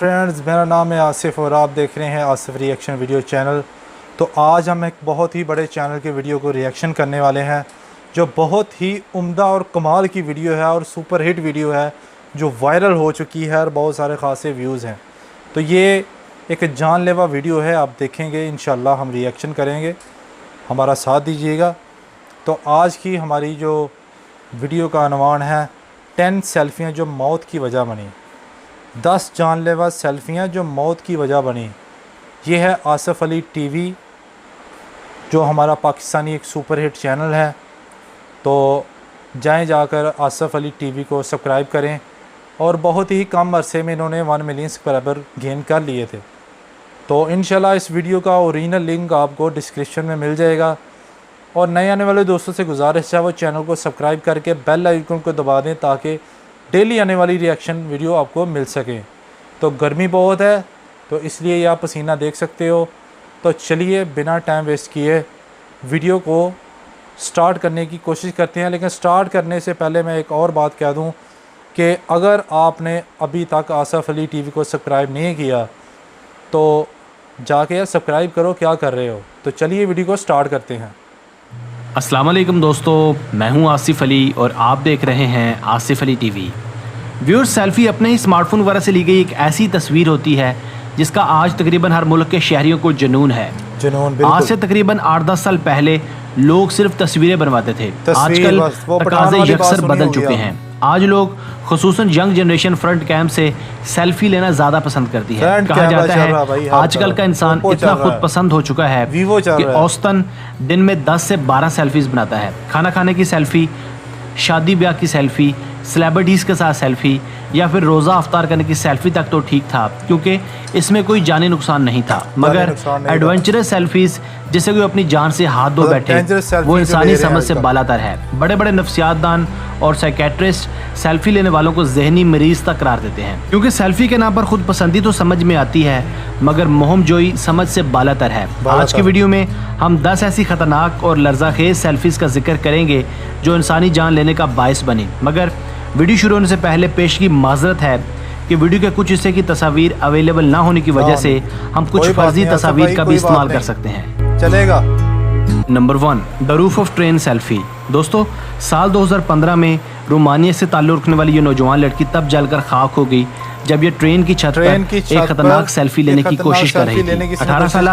Friends, मेरा नाम है आसिफ और आप देख रहे हैं आसिफ रिएक्शन वीडियो चैनल। तो आज हम एक बहुत ही बड़े चैनल के वीडियो को रिएक्शन करने वाले हैं, जो बहुत ही उम्दा और कमाल की वीडियो है और सुपर हिट वीडियो है, जो वायरल हो चुकी है और बहुत सारे ख़ासे व्यूज़ हैं। तो ये एक जानलेवा वीडियो है, आप देखेंगे इंशाल्लाह, हम रिएक्शन करेंगे, हमारा साथ दीजिएगा। तो आज की हमारी जो वीडियो का अनवान है 10 सेल्फियाँ जो मौत की वजह बनी, 10 जानलेवा सेल्फियाँ जो मौत की वजह बनी। ये है आसिफ अली टीवी, जो हमारा पाकिस्तानी एक सुपर हिट चैनल है। तो जाकर आसिफ अली टीवी को सब्सक्राइब करें। और बहुत ही कम अरसे में इन्होंने 1 मिलियन सब्सक्राइबर गेन कर लिए थे। तो इंशाल्लाह इस वीडियो का ओरिजिनल लिंक आपको डिस्क्रिप्शन में मिल जाएगा। और नए आने वाले दोस्तों से गुजारिश है वो चैनल को सब्सक्राइब करके बेल आइकन को दबा दें, ताकि डेली आने वाली रिएक्शन वीडियो आपको मिल सके। तो गर्मी बहुत है, तो इसलिए ये आप पसीना देख सकते हो। तो चलिए बिना टाइम वेस्ट किए वीडियो को स्टार्ट करने की कोशिश करते हैं। लेकिन स्टार्ट करने से पहले मैं एक और बात कह दूं कि अगर आपने अभी तक आसिफ अली टीवी को सब्सक्राइब नहीं किया तो जाके यार सब्सक्राइब करो, क्या कर रहे हो। तो चलिए वीडियो को स्टार्ट करते हैं। अस्सलाम वालेकुम दोस्तों, मैं हूं आसिफ अली और आप देख रहे हैं Asif Ali TV. Viewers, selfie अपने ही स्मार्टफोन वगैरह से ली गई एक ऐसी तस्वीर होती है जिसका आज तकरीबन हर मुल्क के शहरियों को जुनून है। आज से तकरीबन 8-10 साल पहले लोग सिर्फ तस्वीरें बनवाते थे। आजकल तकाज़े यकसर बदल चुके हैं। आज लोग खुसूसन यंग जनरेशन फ्रंट कैम से सेल्फी लेना ज़्यादा पसंद करती है। कहा जाता है आजकल का इंसान इतना खुद पसंद हो चुका है कि औसतन दिन में 10 से 12 सेल्फीज बनाता है। खाना खाने की सेल्फी, शादी ब्याह की सेल्फी, सेलिब्रिटीज़ के साथ सेल्फी या फिर रोज़ा अफ्तार करने की सेल्फी तक तो ठीक था, क्योंकि इसमें कोई जानी नुकसान नहीं था। मगर एडवेंचरस सेल्फीज़ जिसे कोई अपनी जान से हाथ धो बैठे, वो इंसानी समझ से बालातर है। बड़े बड़े नफ्सियातदान और साइकेट्रिस्ट सेल्फी लेने वालों को जहनी मरीज तक करार देते हैं, क्योंकि सेल्फी के नाम पर खुद पसंदी तो समझ में आती है, मगर मोहमजोई समझ से बालातर है। आज की वीडियो में हम 10 ऐसी खतरनाक और लर्ज़ाखेज सेल्फीज़ का जिक्र करेंगे जो इंसानी जान लेने का बायस बनी। मगर वीडियो शुरू होने से पहले पेश की माजरत है कि वीडियो के कुछ हिस्से की तस्वीर अवेलेबल ना होने की वजह से हम कुछ फर्जी तस्वीर का भी इस्तेमाल कर सकते हैं। चलेगा। Number 1, the roof of train selfie. दोस्तों, साल 2015 में रोमानिया से ताल्लुक़ रखने वाली ये नौजवान लड़की तब जलकर खाक हो गई जब ये ट्रेन की छत पर एक खतरनाक सेल्फी लेने की कोशिश कर रही थी। 18 साल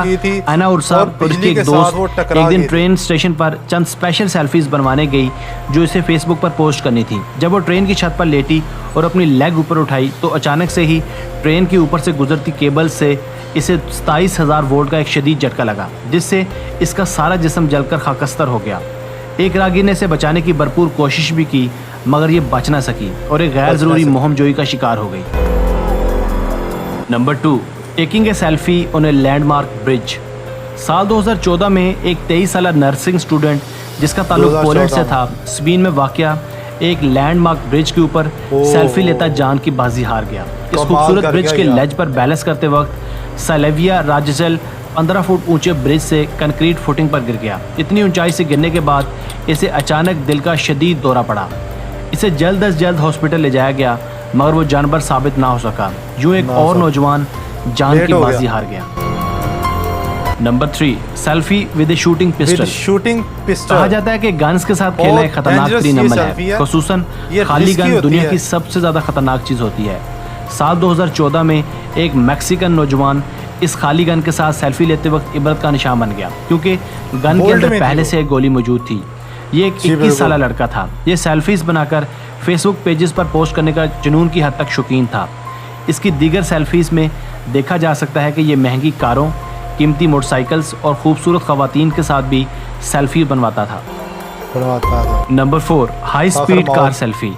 अना उर्सा और उसके एक दोस्त एक दिन ट्रेन स्टेशन पर चंद स्पेशल सेल्फीज बनवाने गई जो इसे फेसबुक पर पोस्ट करनी थी। जब वो ट्रेन की छत पर लेटी और अपनी लेग ऊपर उठाई तो अचानक से ही ट्रेन के ऊपर से गुजरती केबल से इसे 27,000 वोल्ट का एक शदीद झटका लगा, जिससे इसका सारा जिस्म जलकर खाकस्तर हो गया। एक राहगीर ने इसे बचाने की भरपूर कोशिश भी की, मगर ये बच ना सकी और एक गैर ज़रूरी मोहमजोई का शिकार हो गई। Number 2, taking a selfie on a landmark bridge. साल 2014 में एक 23 साल नर्सिंग स्टूडेंट जिसका ताल्लुक पोलैंड से था, स्पेन में वाक़या एक लैंडमार्क ब्रिज के ऊपर सेल्फी लेता जान की बाजी हार गया। इस खूबसूरत ब्रिज के लेज पर बैलेंस करते वक्त सालेविया राजजल 15 फुट ऊंचे ब्रिज से कंक्रीट फुटिंग पर गिर गया। इतनी ऊंचाई से गिरने के बाद इसे अचानक दिल का शदीद दौरा पड़ा। इसे जल्द अज जल्द हॉस्पिटल ले जाया गया, मगर वो जानवर साबित ना हो सका। यूं एक और नौजवान जान की बाजी हार गया। Number 3, selfie with shooting pistol. कहा जाता है कि गन्स के साथ खेलना एक खतरनाक तरीन अमल है, खुसूसन खाली गन दुनिया की सबसे ज्यादा खतरनाक चीज होती है। साल 2014 में एक मैक्सिकन नौजवान इस खाली गन के साथ सेल्फी लेते वक्त इबरत का निशान बन गया, क्योंकि गन के अंदर पहले से एक गोली मौजूद थी। ये एक 21 साल लड़का था। ये सेल्फीज बनाकर फेसबुक पेजेस पर पोस्ट करने का जुनून की हद तक शौकीन था। इसकी दीगर सेल्फीज में देखा जा सकता है कि ये महंगी कारों, कीमती मोटरसाइकिल्स और खूबसूरत खवातीन के साथ भी सेल्फी बनवाता था। Number 4, high speed car selfie.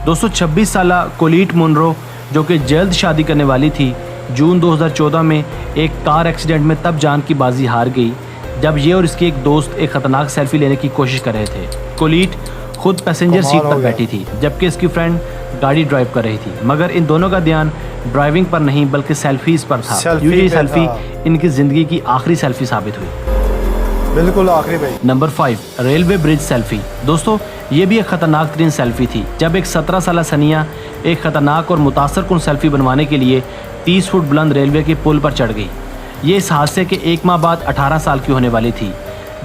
दोस्तों, 26 साल कोलीट मुनरो जो कि जल्द शादी करने वाली थी, जून 2014 में एक कार एक्सीडेंट में तब जान की बाजी हार गई जब ये और इसके एक दोस्त एक खतरनाक सेल्फी लेने की कोशिश कर रहे थे। कोलीट खुद पैसेंजर सीट पर बैठी थी जबकि इसकी फ्रेंड गाड़ी ड्राइव कर रही थी, मगर इन दोनों का ध्यान ड्राइविंग पर नहीं बल्कि सेल्फीज पर था। ये सेल्फी इनकी ज़िंदगी की आखिरी सेल्फी साबित हुई। बिल्कुल आखिरी भाई। Number 5, railway bridge selfie. दोस्तों, ये भी एक खतरनाक तरीन सेल्फी थी जब एक 17 साल सनिया एक खतरनाक और मुतासर कुन सेल्फी बनवाने के लिए 30 फुट बुलंद रेलवे के पुल पर चढ़ गई। ये इस हादसे के 1 माह बाद 18 साल की होने वाली थी।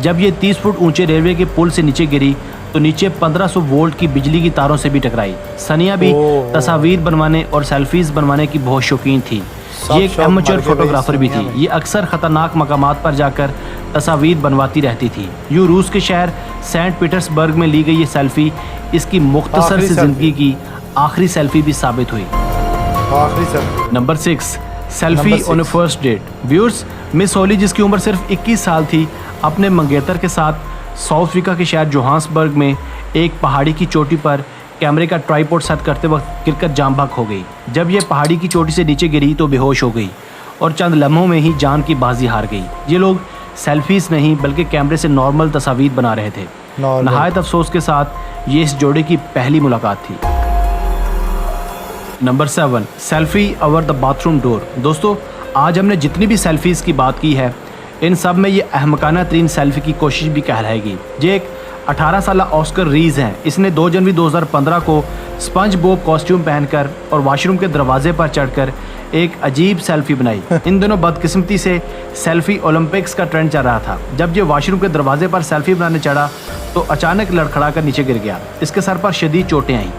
जब ये 30 फुट ऊंचे रेलवे के पुल से नीचे गिरी तो नीचे 1500 वोल्ट की बिजली की तारों से भी टकराई। सनिया भी तस्वीर बनवाने और सेल्फीज बनवाने की बहुत शौकीन थी। ये एक एमेच्योर फोटोग्राफर भी थी। ये अक्सर खतरनाक मकामात पर जाकर तस्वीर बनवाती रहती थी। यूँ रूस के शहर सेंट पीटर्सबर्ग में ली गई ये सेल्फी इसकी मुख्तसर सी जिंदगी की आखिरी सेल्फी भी साबित हुई। Number 6, selfie on a first date. Viewers, miss Holly जिसकी उम्र सिर्फ 21 साल थी अपने मंगेतर के साथ साउथ अफ्रीका के शहर जोहान्सबर्ग में एक पहाड़ी की चोटी पर कैमरे का ट्राइपॉड सेट करते वक्त गिरकर जाम बहक हो गई। जब ये पहाड़ी की चोटी से नीचे गिरी तो बेहोश हो गई और चंद लम्हों में ही जान की बाजी हार गई। ये लोग सेल्फीज नहीं बल्कि कैमरे से नॉर्मल तस्वीर बना रहे थे। नहायत अफसोस के साथ ये इस जोड़े की पहली मुलाकात थी। Number 7, selfie over the bathroom door. दोस्तों, आज हमने जितनी भी सेल्फीज़ की बात की है इन सब में ये अहमकाना तरीन सेल्फी की कोशिश भी कहलाएगी। ये एक 18 साल ऑस्कर रीज हैं। इसने 2 जनवरी 2015 को स्पंज बॉब कॉस्ट्यूम पहनकर और वॉशरूम के दरवाजे पर चढ़कर एक अजीब सेल्फी बनाई। इन दिनों बदकिस्मती से सेल्फी ओलंपिक्स का ट्रेंड चल रहा था। जब ये वॉशरूम के दरवाजे पर सेल्फी बनाने चढ़ा तो अचानक लड़खड़ा कर नीचे गिर गया। इसके सर पर शदीद चोटें आईं।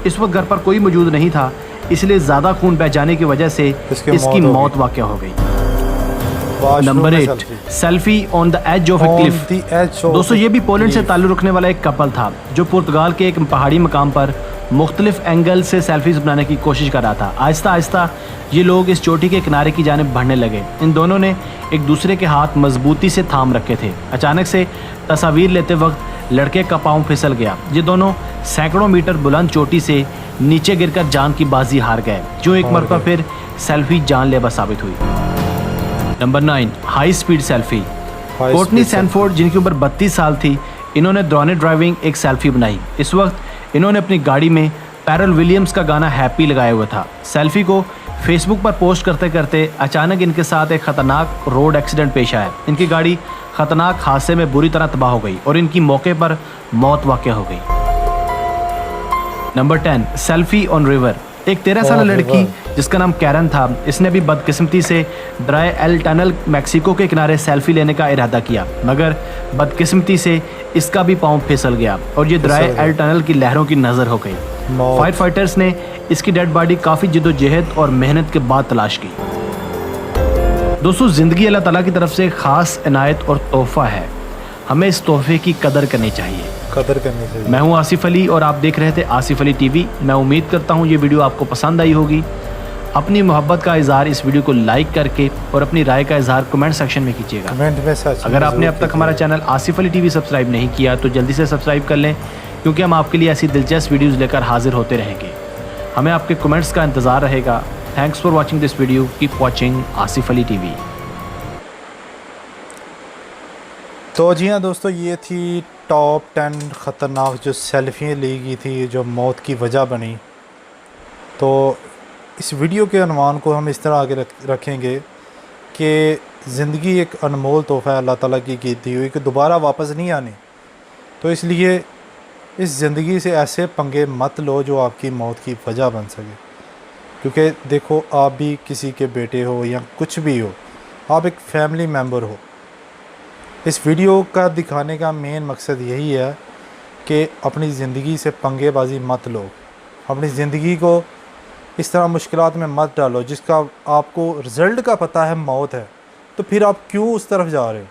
इस वक्त घर पर कोई मौजूद नहीं था, इसलिए ज़्यादा खून बह जाने की वजह से इसकी मौत वाक़या हो गई। Number 8, selfie on the edge of a cliff. दोस्तों, ये भी पोलैंड से ताल्लुक़ रखने वाला एक कपल था जो पुर्तगाल के एक पहाड़ी मकाम पर मुख्तलिफ एंगल से सेल्फीज बनाने की कोशिश कर रहा था। आहिस्ता आहिस्ता ये लोग इस चोटी के किनारे की जानिब बढ़ने लगे। इन दोनों ने एक दूसरे के हाथ मजबूती से थाम रखे थे। अचानक से तस्वीर लेते वक्त लड़के का पाँव फिसल गया। ये दोनों सैकड़ों मीटर बुलंद चोटी से नीचे गिरकर जान की बाजी हार गए, जो एक मरतबा फिर सेल्फी जानलेवा साबित हुई। Number 9, high speed selfie. Courtney Sanford जिनकी उम्र 32 साल थी, इन्होंने दौरान ड्राइविंग एक सेल्फी बनाई। इस वक्त इन्होंने अपनी गाड़ी में पैरल विलियम्स का गाना हैप्पी लगाया हुआ था। सेल्फी को फेसबुक पर पोस्ट करते करते अचानक इनके साथ एक खतरनाक रोड एक्सीडेंट पेश आया। इनकी गाड़ी खतरनाक हादसे में बुरी तरह तबाह हो गई और इनकी मौके पर मौत वाक़या हो गई। Number 10, selfie on river. एक 13 साल लड़की जिसका नाम कैरन था, इसने भी बदकिस्मती से ड्राई एल टनल मैक्सिको के किनारे सेल्फी लेने का इरादा किया, मगर बदकिस्मती से इसका भी पाँव फिसल गया और ये ड्राई एल टनल की लहरों की नज़र हो गई। फायर फाइटर्स ने इसकी डेड बॉडी काफ़ी जिद्दोजहद और मेहनत के बाद तलाश की। दोस्तों, ज़िंदगी अल्लाह ताला की तरफ से एक ख़ास इनायत और तोहफ़ा है। हमें इस तोहफे की कदर करनी चाहिए। मैं हूं आसिफ अली और आप देख रहे थे आसिफ अली टीवी। मैं उम्मीद करता हूं ये वीडियो आपको पसंद आई होगी। अपनी मोहब्बत का इजहार इस वीडियो को लाइक करके और अपनी राय का इजहार कमेंट सेक्शन में कीजिएगा। अगर आपने अब तक हमारा channel Asif Ali TV subscribe नहीं किया तो जल्दी से सब्सक्राइब कर लें, क्योंकि हम आपके लिए ऐसी दिलचस्प वीडियोज़ लेकर हाजिर होते रहेंगे। हमें आपके कमेंट्स का इंतज़ार रहेगा। Thanks for watching this video. Keep watching Asif Ali TV. तो जी हाँ दोस्तों, ये थी टॉप 10 ख़तरनाक जो सेल्फियाँ ली गई थी जो मौत की वजह बनी। तो इस वीडियो के अनवान को हम इस तरह आगे रखेंगे कि ज़िंदगी एक अनमोल तोहफ़ा है अल्लाह ताला की दी हुई कि दोबारा वापस नहीं आनी। तो इसलिए इस ज़िंदगी से ऐसे पंगे मत लो जो आपकी मौत की वजह बन सके, क्योंकि देखो आप भी किसी के बेटे हो या कुछ भी हो, आप एक फैमिली मेम्बर हो। इस वीडियो का दिखाने का मेन मकसद यही है कि अपनी ज़िंदगी से पंगेबाजी मत लो, अपनी ज़िंदगी को इस तरह मुश्किलात में मत डालो जिसका आपको रिज़ल्ट का पता है मौत है, तो फिर आप क्यों उस तरफ जा रहे हो।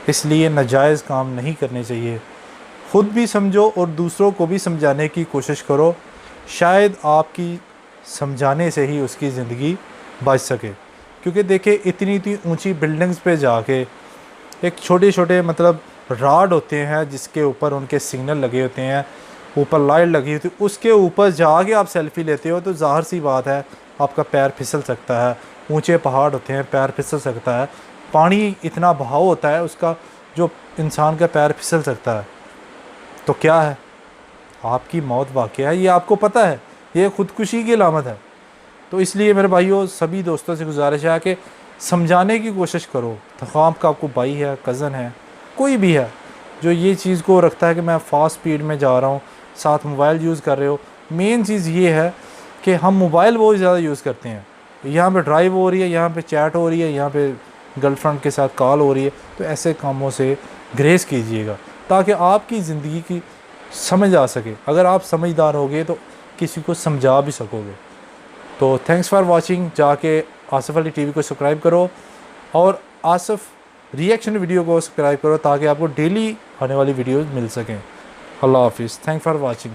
इसलिए नाजायज़ काम नहीं करने चाहिए। ख़ुद भी समझो और दूसरों को भी समझाने की कोशिश करो, शायद आपकी समझाने से ही उसकी ज़िंदगी बच सके। क्योंकि देखिए इतनी ऊंची बिल्डिंग्स पे जाके एक छोटे छोटे मतलब राड होते हैं जिसके ऊपर उनके सिग्नल लगे होते हैं, ऊपर लाइट लगी होती है, उसके ऊपर जाके आप सेल्फ़ी लेते हो तो ज़ाहिर सी बात है आपका पैर फिसल सकता है। ऊंचे पहाड़ होते हैं, पैर फिसल सकता है। पानी इतना बहाव होता है उसका जो इंसान का पैर फिसल सकता है। तो क्या है, आपकी मौत वाक़या है, ये आपको पता है, ये ख़ुदकुशी की अलामत है। तो इसलिए मेरे भाइयों सभी दोस्तों से गुजारिश है कि समझाने की कोशिश करो। ख़ां आपका आपको भाई है, कज़न है, कोई भी है जो ये चीज़ को रखता है कि मैं फ़ास्ट स्पीड में जा रहा हूँ, साथ मोबाइल यूज़ कर रहे हो। मेन चीज़ ये है कि हम मोबाइल बहुत ज़्यादा यूज़ करते हैं। यहाँ पे ड्राइव हो रही है, यहाँ पे चैट हो रही है, यहाँ पे गर्लफ्रेंड के साथ कॉल हो रही है, तो ऐसे कामों से ग्रेस कीजिएगा ताकि आपकी ज़िंदगी की समझ आ सके। अगर आप समझदार होगे तो किसी को समझा भी सकोगे। तो थैंक्स फॉर वाचिंग। जाके आसिफ अली टीवी को सब्सक्राइब करो और आसिफ रिएक्शन वीडियो को सब्सक्राइब करो ताकि आपको डेली आने वाली वीडियोज़ मिल सकें। अल्लाह हाफिज़। Thanks for watching.